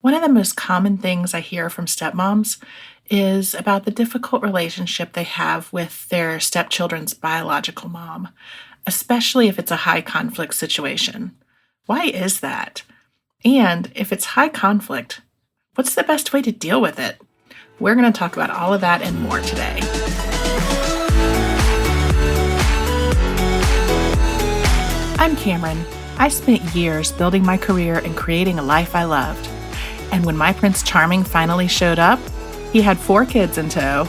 One of the most common things I hear from stepmoms is about the difficult relationship they have with their stepchildren's biological mom, especially if it's a high conflict situation. Why is that? And if it's high conflict, what's the best way to deal with it? We're going to talk about all of that and more today. I'm Cameron. I spent years building my career and creating a life I loved. And when my Prince Charming finally showed up, he had 4 kids in tow.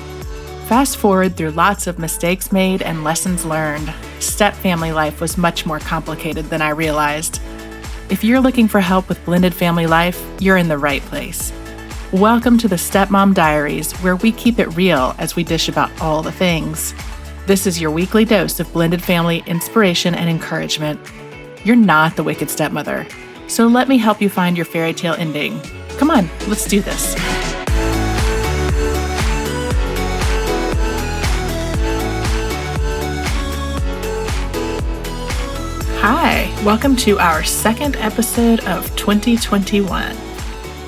Fast forward through lots of mistakes made and lessons learned, step family life was much more complicated than I realized. If you're looking for help with blended family life, you're in the right place. Welcome to the Stepmom Diaries, where we keep it real as we dish about all the things. This is your weekly dose of blended family inspiration and encouragement. You're not the wicked stepmother, so let me help you find your fairy tale ending. Come on, let's do this. Hi, welcome to our second episode of 2021.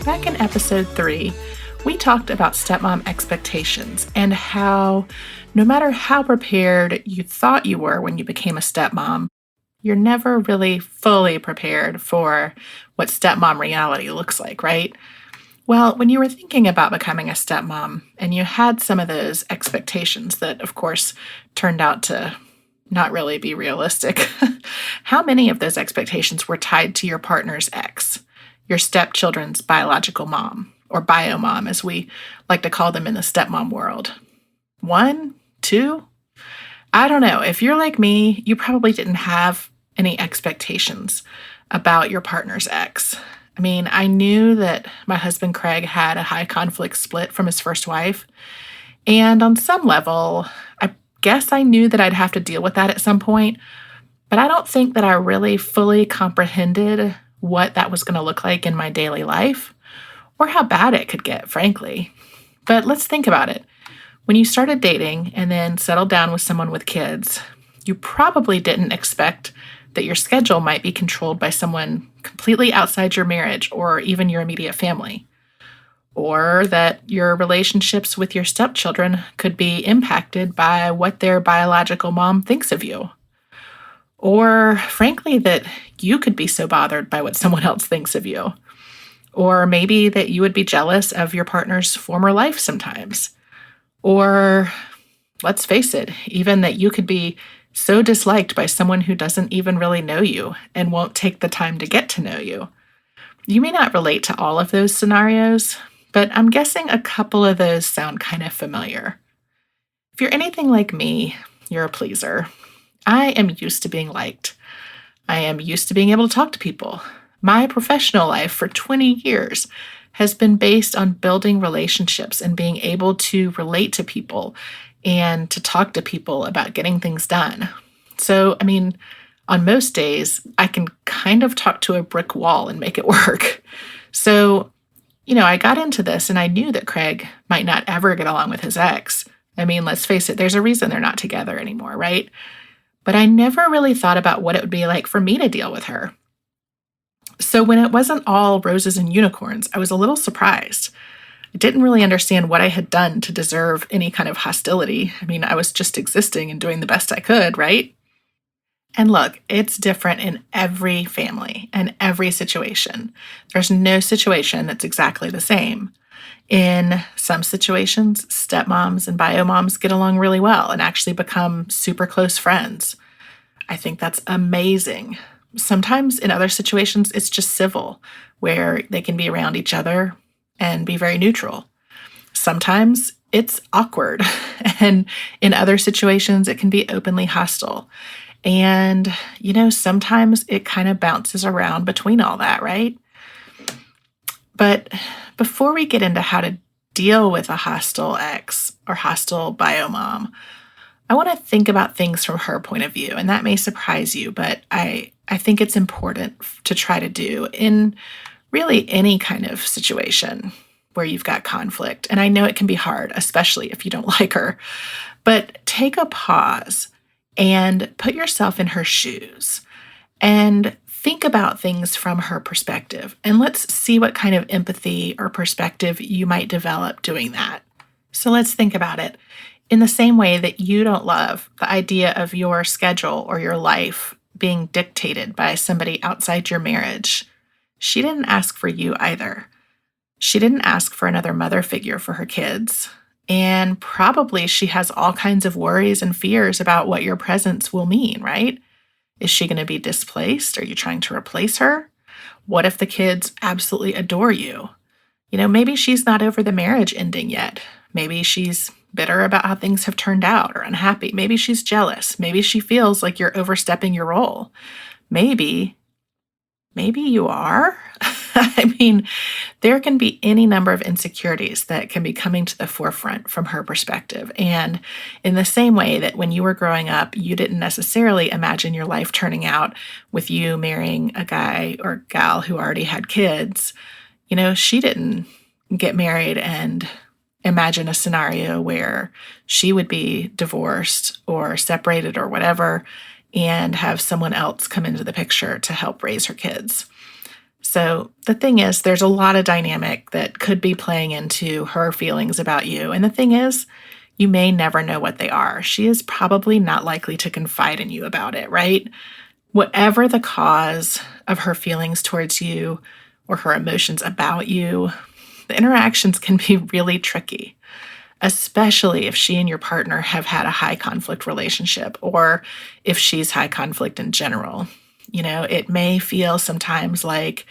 Back in episode 3, we talked about stepmom expectations and how no matter how prepared you thought you were when you became a stepmom, you're never really fully prepared for what stepmom reality looks like, right? Well, when you were thinking about becoming a stepmom and you had some of those expectations that, of course, turned out to not really be realistic, how many of those expectations were tied to your partner's ex, your stepchildren's biological mom, or biomom, as we like to call them in the stepmom world? 1? 2? I don't know. If you're like me, you probably didn't have any expectations about your partner's ex. I mean, I knew that my husband Craig had a high conflict split from his first wife. And on some level, I guess I knew that I'd have to deal with that at some point. But I don't think that I really fully comprehended what that was going to look like in my daily life or how bad it could get, frankly. But let's think about it. When you started dating and then settled down with someone with kids, you probably didn't expect that your schedule might be controlled by someone completely outside your marriage or even your immediate family, or that your relationships with your stepchildren could be impacted by what their biological mom thinks of you, or frankly, that you could be so bothered by what someone else thinks of you, or maybe that you would be jealous of your partner's former life sometimes, or let's face it, even that you could be so disliked by someone who doesn't even really know you and won't take the time to get to know you. You may not relate to all of those scenarios, but I'm guessing a couple of those sound kind of familiar. If you're anything like me, you're a pleaser. I am used to being liked. I am used to being able to talk to people. My professional life for 20 years has been based on building relationships and being able to relate to people and to talk to people about getting things done. So, I mean, on most days, I can kind of talk to a brick wall and make it work. So, I got into this and I knew that Craig might not ever get along with his ex. I mean, let's face it, there's a reason they're not together anymore, right? But I never really thought about what it would be like for me to deal with her. So when it wasn't all roses and unicorns, I was a little surprised. I didn't really understand what I had done to deserve any kind of hostility. I mean, I was just existing and doing the best I could, right? And look, it's different in every family and every situation. There's no situation that's exactly the same. In some situations, stepmoms and biomoms get along really well and actually become super close friends. I think that's amazing. Sometimes in other situations, it's just civil, where they can be around each other and be very neutral. Sometimes it's awkward, and in other situations, it can be openly hostile. And, sometimes it kind of bounces around between all that, right? But before we get into how to deal with a hostile ex or hostile biomom, I want to think about things from her point of view. And that may surprise you, but I think it's important to try to do in really any kind of situation where you've got conflict. And I know it can be hard, especially if you don't like her. But take a pause and put yourself in her shoes and think about things from her perspective, and let's see what kind of empathy or perspective you might develop doing that. So let's think about it. In the same way that you don't love the idea of your schedule or your life being dictated by somebody outside your marriage, she didn't ask for you either. She didn't ask for another mother figure for her kids. And probably she has all kinds of worries and fears about what your presence will mean, right? Is she going to be displaced? Are you trying to replace her? What if the kids absolutely adore you? Maybe she's not over the marriage ending yet. Maybe she's bitter about how things have turned out or unhappy. Maybe she's jealous. Maybe she feels like you're overstepping your role. Maybe you are. I mean, there can be any number of insecurities that can be coming to the forefront from her perspective. And in the same way that when you were growing up, you didn't necessarily imagine your life turning out with you marrying a guy or gal who already had kids, she didn't get married and imagine a scenario where she would be divorced or separated or whatever and have someone else come into the picture to help raise her kids. So the thing is, there's a lot of dynamic that could be playing into her feelings about you. And the thing is, you may never know what they are. She is probably not likely to confide in you about it, right? Whatever the cause of her feelings towards you or her emotions about you, the interactions can be really tricky, especially if she and your partner have had a high conflict relationship or if she's high conflict in general. It may feel sometimes like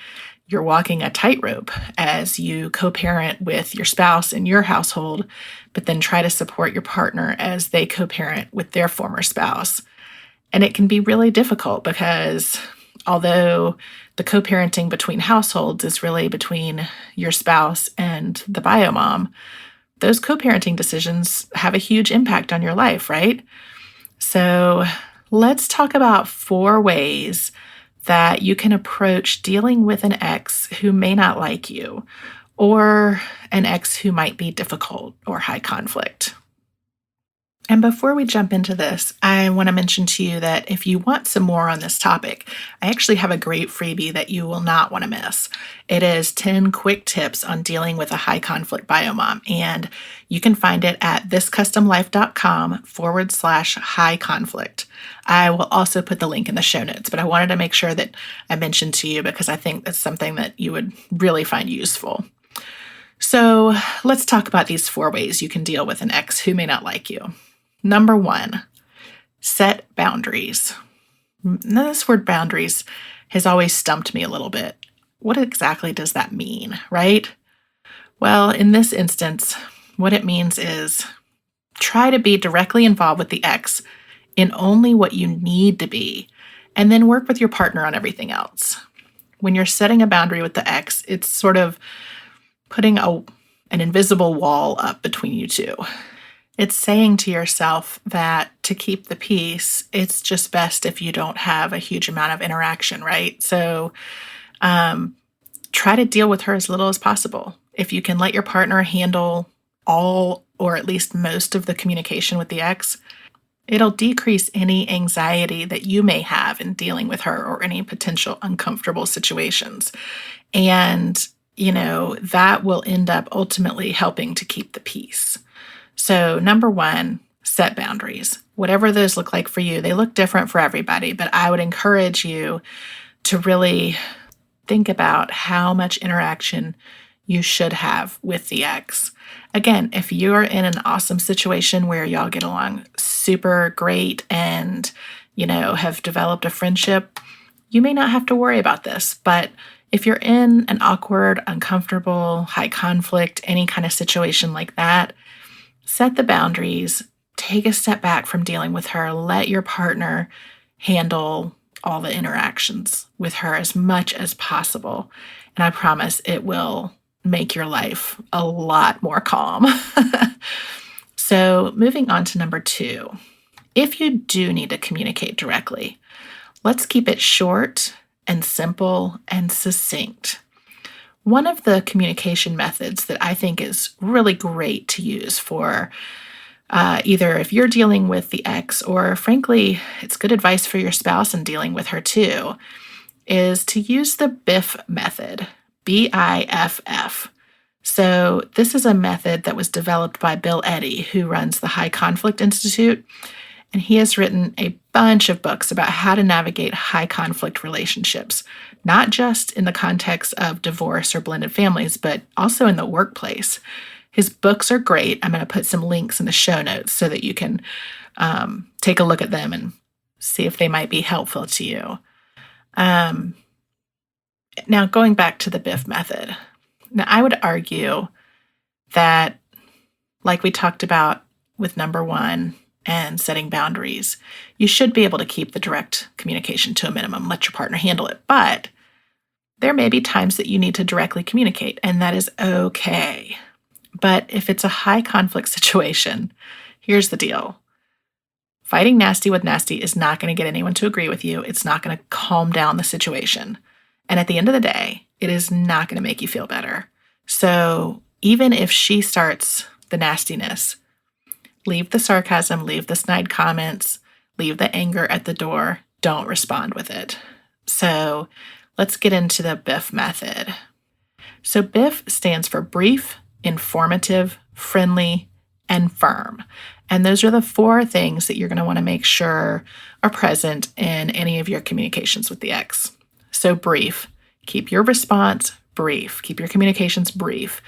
you're walking a tightrope as you co-parent with your spouse in your household, but then try to support your partner as they co-parent with their former spouse. And it can be really difficult because although the co-parenting between households is really between your spouse and the biomom, those co-parenting decisions have a huge impact on your life, right? So let's talk about 4 ways that you can approach dealing with an ex who may not like you or an ex who might be difficult or high conflict. And before we jump into this, I want to mention to you that if you want some more on this topic, I actually have a great freebie that you will not want to miss. It is 10 quick tips on dealing with a high conflict biomom, and you can find it at thiscustomlife.com/high conflict. I will also put the link in the show notes, but I wanted to make sure that I mentioned to you because I think that's something that you would really find useful. So let's talk about these 4 ways you can deal with an ex who may not like you. Number 1, set boundaries. Now, this word boundaries has always stumped me a little bit. What exactly does that mean, right? Well, in this instance, what it means is try to be directly involved with the ex in only what you need to be, and then work with your partner on everything else. When you're setting a boundary with the ex, it's sort of putting an invisible wall up between you two. It's saying to yourself that to keep the peace, it's just best if you don't have a huge amount of interaction, right? So try to deal with her as little as possible. If you can let your partner handle all or at least most of the communication with the ex, it'll decrease any anxiety that you may have in dealing with her or any potential uncomfortable situations. And, that will end up ultimately helping to keep the peace. So number 1, set boundaries. Whatever those look like for you, they look different for everybody, but I would encourage you to really think about how much interaction you should have with the ex. Again, if you're in an awesome situation where y'all get along super great and, have developed a friendship, you may not have to worry about this. But if you're in an awkward, uncomfortable, high conflict, any kind of situation like that, set the boundaries, take a step back from dealing with her, let your partner handle all the interactions with her as much as possible. And I promise it will make your life a lot more calm. So moving on to number 2, if you do need to communicate directly, let's keep it short and simple and succinct. One of the communication methods that I think is really great to use for either if you're dealing with the ex or frankly, it's good advice for your spouse in dealing with her too, is to use the BIFF method, BIFF. So this is a method that was developed by Bill Eddy, who runs the High Conflict Institute, and he has written a bunch of books about how to navigate high conflict relationships, not just in the context of divorce or blended families, but also in the workplace. His books are great. I'm going to put some links in the show notes so that you can take a look at them and see if they might be helpful to you. Now, going back to the BIFF method. Now, I would argue that, like we talked about with number one and setting boundaries, you should be able to keep the direct communication to a minimum, let your partner handle it. But there may be times that you need to directly communicate, and that is okay. But if it's a high conflict situation, here's the deal. Fighting nasty with nasty is not going to get anyone to agree with you. It's not going to calm down the situation. And at the end of the day, it is not going to make you feel better. So even if she starts the nastiness, leave the sarcasm, leave the snide comments, leave the anger at the door. Don't respond with it. So let's get into the BIFF method. So BIFF stands for brief, informative, friendly, and firm. And those are the 4 things that you're going to want to make sure are present in any of your communications with the ex. So brief, keep your response brief, keep your communications brief.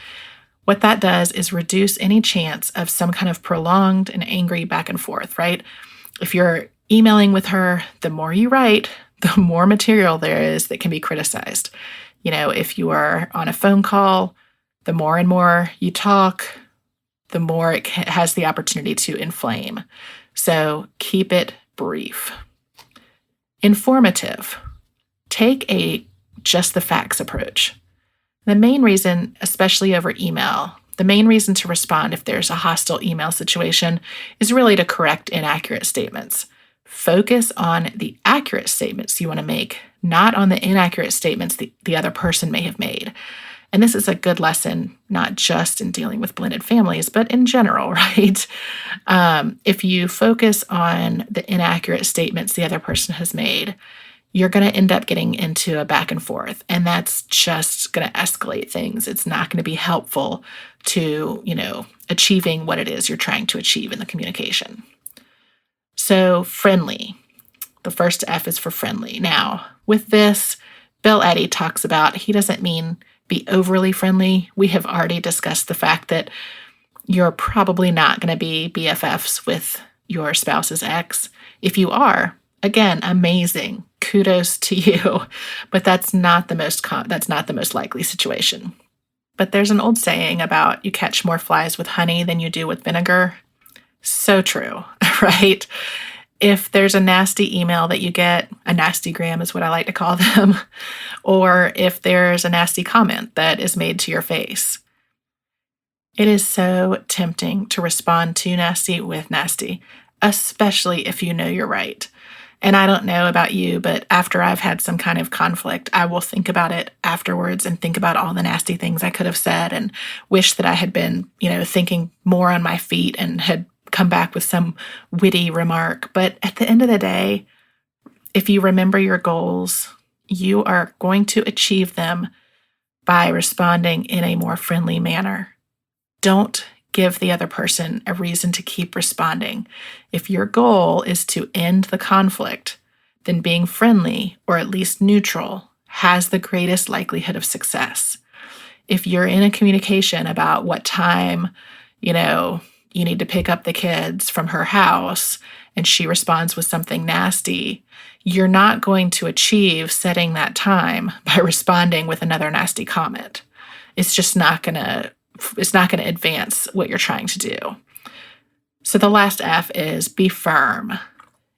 What that does is reduce any chance of some kind of prolonged and angry back and forth, right? If you're emailing with her, the more you write, the more material there is that can be criticized. If you are on a phone call, the more and more you talk, the more it has the opportunity to inflame. So keep it brief. Informative. Take a just the facts approach. The main reason, especially over email, the main reason to respond if there's a hostile email situation is really to correct inaccurate statements. Focus on the accurate statements you want to make, not on the inaccurate statements the other person may have made. And this is a good lesson, not just in dealing with blended families, but in general, right? If you focus on the inaccurate statements the other person has made, you're going to end up getting into a back and forth, and that's just going to escalate things. It's not going to be helpful to, achieving what it is you're trying to achieve in the communication. So friendly. The first F is for friendly. Now, with this, Bill Eddy talks about, he doesn't mean be overly friendly. We have already discussed the fact that you're probably not going to be BFFs with your spouse's ex. If you are, again, amazing. Kudos to you. But that's not the most likely situation. But there's an old saying about you catch more flies with honey than you do with vinegar. So true, right? If there's a nasty email that you get, a nastygram is what I like to call them, or if there's a nasty comment that is made to your face, it is so tempting to respond to nasty with nasty, especially if you know you're right. And I don't know about you, but after I've had some kind of conflict, I will think about it afterwards and think about all the nasty things I could have said and wish that I had been, thinking more on my feet and had come back with some witty remark. But at the end of the day, if you remember your goals, you are going to achieve them by responding in a more friendly manner. Don't give the other person a reason to keep responding. If your goal is to end the conflict, then being friendly or at least neutral has the greatest likelihood of success. If you're in a communication about what time, you need to pick up the kids from her house and she responds with something nasty, you're not going to achieve setting that time by responding with another nasty comment. It's just not going to advance what you're trying to do. So the last F is be firm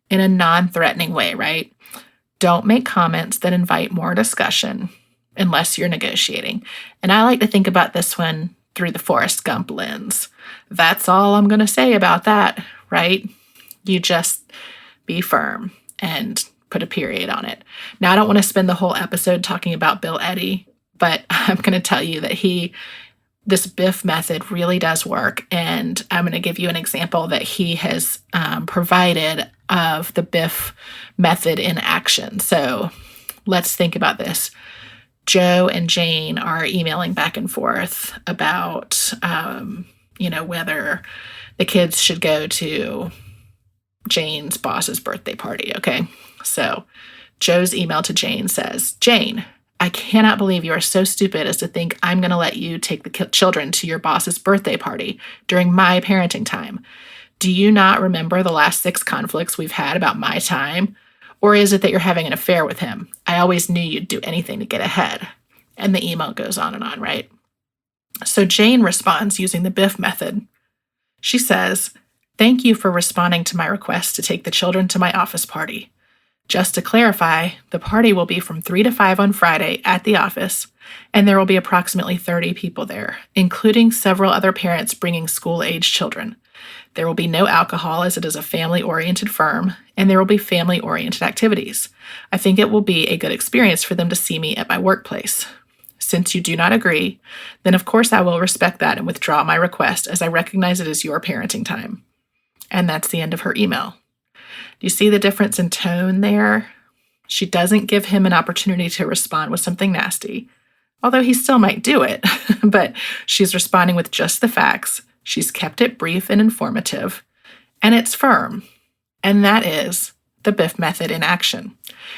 in a non-threatening way, right? Don't make comments that invite more discussion unless you're negotiating. And I like to think about this one through the Forrest Gump lens. That's all I'm going to say about that, right? You just be firm and put a period on it. Now, I don't want to spend the whole episode talking about Bill Eddy, but I'm going to tell you that this BIFF method really does work. And I'm going to give you an example that he has provided of the BIFF method in action. So let's think about this. Joe and Jane are emailing back and forth about, whether the kids should go to Jane's boss's birthday party. Okay. So Joe's email to Jane says, Jane, I cannot believe you are so stupid as to think I'm going to let you take the children to your boss's birthday party during my parenting time. Do you not remember the last 6 conflicts we've had about my time? Or is it that you're having an affair with him? I always knew you'd do anything to get ahead. And the email goes on and on, right? So Jane responds using the Biff method. She says, thank you for responding to my request to take the children to my office party. Just to clarify, the party will be from 3 to 5 on Friday at the office, and there will be approximately 30 people there, including several other parents bringing school-age children. There will be no alcohol as it is a family-oriented firm, and there will be family-oriented activities. I think it will be a good experience for them to see me at my workplace. Since you do not agree, then of course I will respect that and withdraw my request as I recognize it is your parenting time. And that's the end of her email. Do you see the difference in tone there? She doesn't give him an opportunity to respond with something nasty, although he still might do it, but she's responding with just the facts. She's kept it brief and informative, and it's firm. And that is the Biff method in action.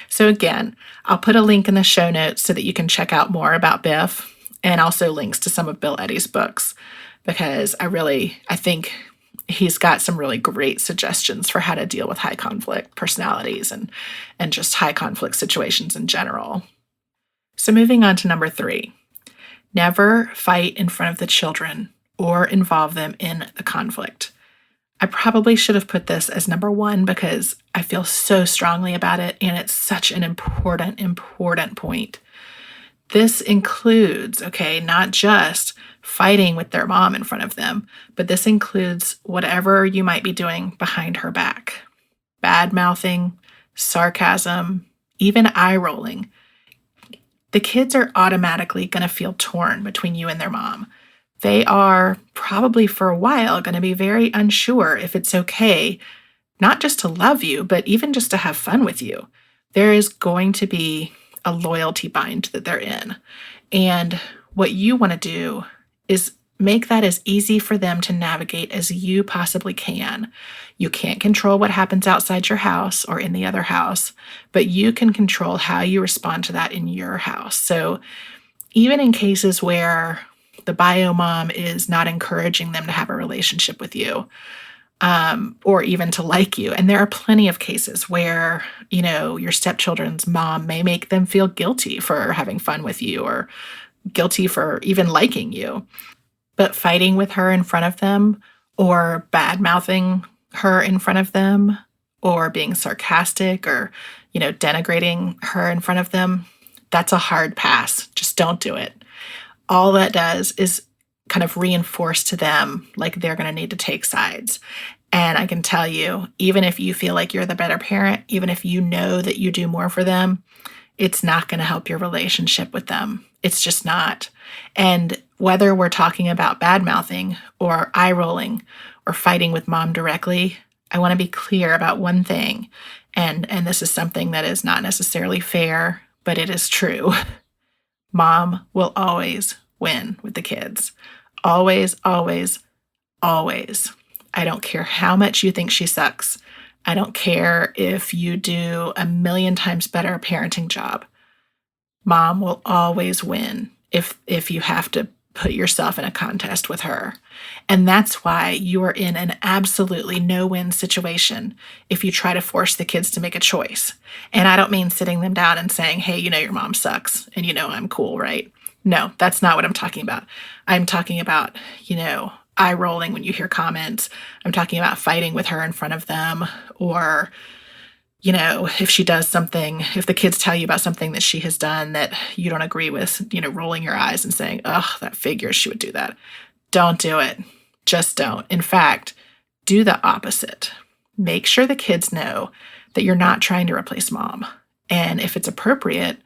So again, I'll put a link in the show notes so that you can check out more about Biff and also links to some of Bill Eddy's books, because I think he's got some really great suggestions for how to deal with high conflict personalities and just high conflict situations in general. So moving on to number 3, never fight in front of the children or involve them in the conflict. I probably should have put this as number 1 because I feel so strongly about it, and it's such an important point. This includes, not just fighting with their mom in front of them, but this includes whatever you might be doing behind her back. Bad-mouthing, sarcasm, even eye-rolling. The kids are automatically going to feel torn between you and their mom. They are probably for a while going to be very unsure if it's okay, not just to love you, but even just to have fun with you. There is going to be a loyalty bind that they're in. And what you want to do is make that as easy for them to navigate as you possibly can. You can't control what happens outside your house or in the other house, but you can control how you respond to that in your house. So even in cases where the biomom is not encouraging them to have a relationship with you, or even to like you. And there are plenty of cases where, your stepchildren's mom may make them feel guilty for having fun with you or guilty for even liking you. But fighting with her in front of them or bad-mouthing her in front of them or being sarcastic or, denigrating her in front of them, that's a hard pass. Just don't do it. All that does is kind of reinforce to them like they're going to need to take sides. And I can tell you, even if you feel like you're the better parent, even if you know that you do more for them, it's not going to help your relationship with them. It's just not. And whether we're talking about bad-mouthing or eye-rolling or fighting with mom directly, I want to be clear about one thing. And this is something that is not necessarily fair, but it is true. Mom will always win with the kids. Always, always, always. I don't care how much you think she sucks. I don't care if you do a million times better parenting job. Mom will always win if you have to put yourself in a contest with her. And that's why you are in an absolutely no-win situation if you try to force the kids to make a choice. And I don't mean sitting them down and saying, hey, your mom sucks and I'm cool, right? No, that's not what I'm talking about. I'm talking about, eye rolling when you hear comments. I'm talking about fighting with her in front of them, or, if she does something, if the kids tell you about something that she has done that you don't agree with, rolling your eyes and saying, oh, that figures she would do that. Don't do it. Just don't. In fact, do the opposite. Make sure the kids know that you're not trying to replace mom. And if it's appropriate,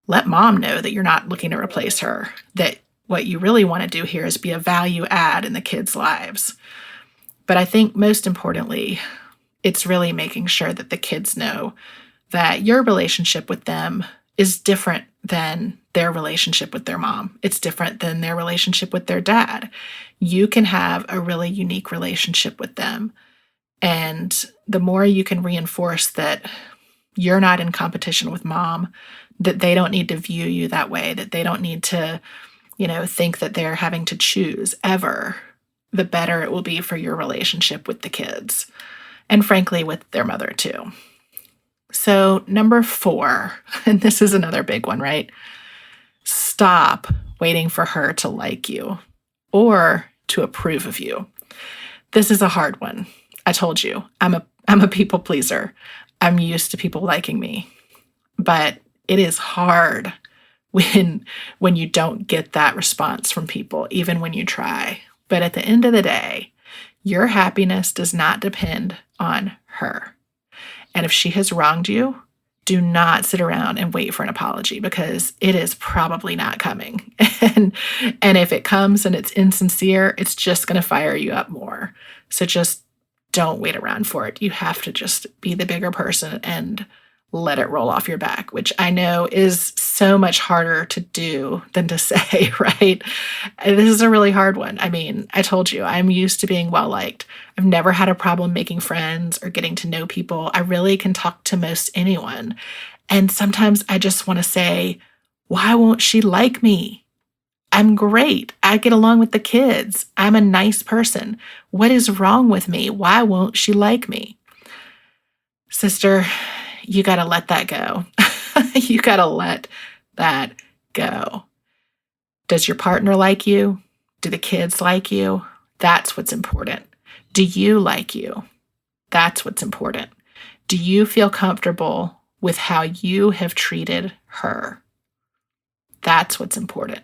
let mom know that you're not looking to replace her, that what you really want to do here is be a value add in the kids' lives. But I think most importantly, it's really making sure that the kids know that your relationship with them is different than their relationship with their mom. It's different than their relationship with their dad. You can have a really unique relationship with them. And the more you can reinforce that you're not in competition with mom, that they don't need to view you that way, that they don't need to, think that they're having to choose ever, the better it will be for your relationship with the kids. And frankly, with their mother too. So number 4, and this is another big one, right? Stop waiting for her to like you or to approve of you. This is a hard one. I told you, I'm a people pleaser. I'm used to people liking me. But it is hard when you don't get that response from people, even when you try. But at the end of the day, your happiness does not depend on her. And if she has wronged you, do not sit around and wait for an apology, because it is probably not coming. And if it comes and it's insincere, it's just going to fire you up more. So just don't wait around for it. You have to just be the bigger person and let it roll off your back, which I know is so much harder to do than to say, right? This is a really hard one. I mean, I told you, I'm used to being well-liked. I've never had a problem making friends or getting to know people. I really can talk to most anyone. And sometimes I just want to say, why won't she like me? I'm great. I get along with the kids. I'm a nice person. What is wrong with me? Why won't she like me? Sister, you got to let that go. You got to let that go. Does your partner like you? Do the kids like you? That's what's important. Do you like you? That's what's important. Do you feel comfortable with how you have treated her? That's what's important.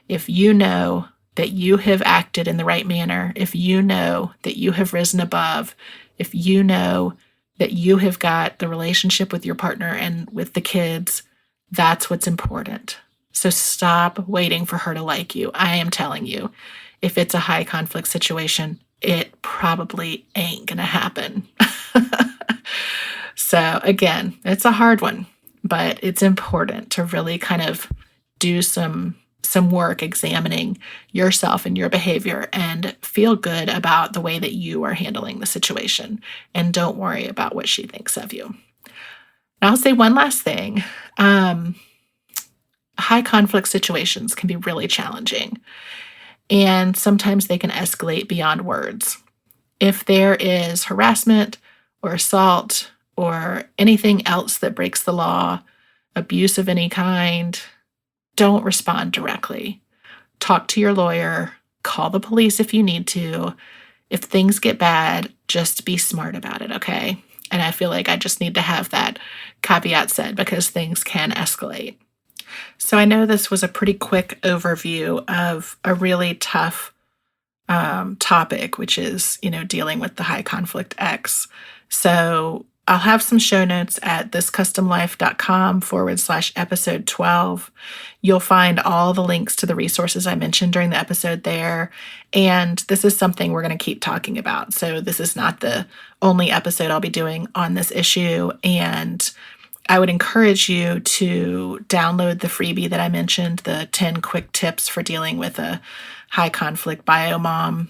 If you know that you have acted in the right manner, if you know that you have risen above, if you know that you have got the relationship with your partner and with the kids, that's what's important. So stop waiting for her to like you. I am telling you, if it's a high conflict situation, it probably ain't gonna happen. So again, it's a hard one, but it's important to really kind of do some work examining yourself and your behavior and feel good about the way that you are handling the situation. And don't worry about what she thinks of you. And I'll say one last thing. High conflict situations can be really challenging, and sometimes they can escalate beyond words. If there is harassment or assault or anything else that breaks the law, abuse of any kind, don't respond directly. Talk to your lawyer, call the police if you need to. If things get bad, just be smart about it, okay? And I feel like I just need to have that caveat said because things can escalate. So I know this was a pretty quick overview of a really tough topic, which is, dealing with the high conflict ex. So I'll have some show notes at thiscustomlife.com/episode 12. You'll find all the links to the resources I mentioned during the episode there. And this is something we're going to keep talking about. So this is not the only episode I'll be doing on this issue. And I would encourage you to download the freebie that I mentioned, the 10 quick tips for dealing with a high conflict biomom.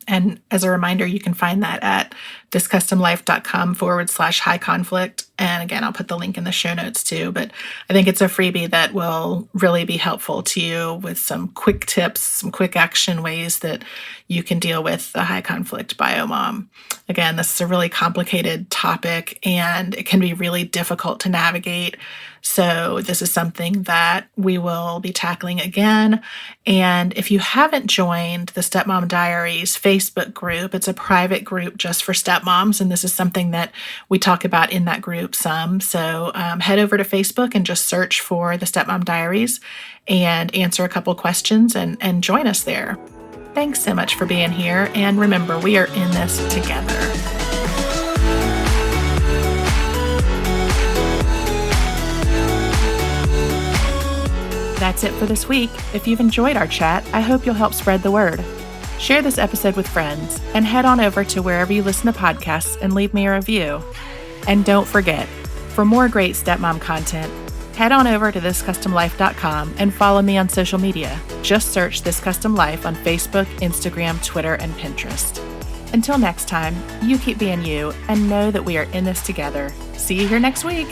And as a reminder, you can find that at thiscustomlife.com/high conflict. And again, I'll put the link in the show notes too. But I think it's a freebie that will really be helpful to you with some quick tips, some quick action ways that you can deal with the high conflict biomom. Again, this is a really complicated topic and it can be really difficult to navigate. So this is something that we will be tackling again. And if you haven't joined the Stepmom Diaries Facebook group, it's a private group just for stepmoms. And this is something that we talk about in that group some. So head over to Facebook and just search for the Stepmom Diaries and answer a couple questions and join us there. Thanks so much for being here. And remember, we are in this together. That's it for this week. If you've enjoyed our chat, I hope you'll help spread the word. Share this episode with friends and head on over to wherever you listen to podcasts and leave me a review. And don't forget, for more great stepmom content, Head on over to thiscustomlife.com and follow me on social media. Just search This Custom Life on Facebook, Instagram, Twitter, and Pinterest. Until next time, you keep being you and know that we are in this together. See you here next week.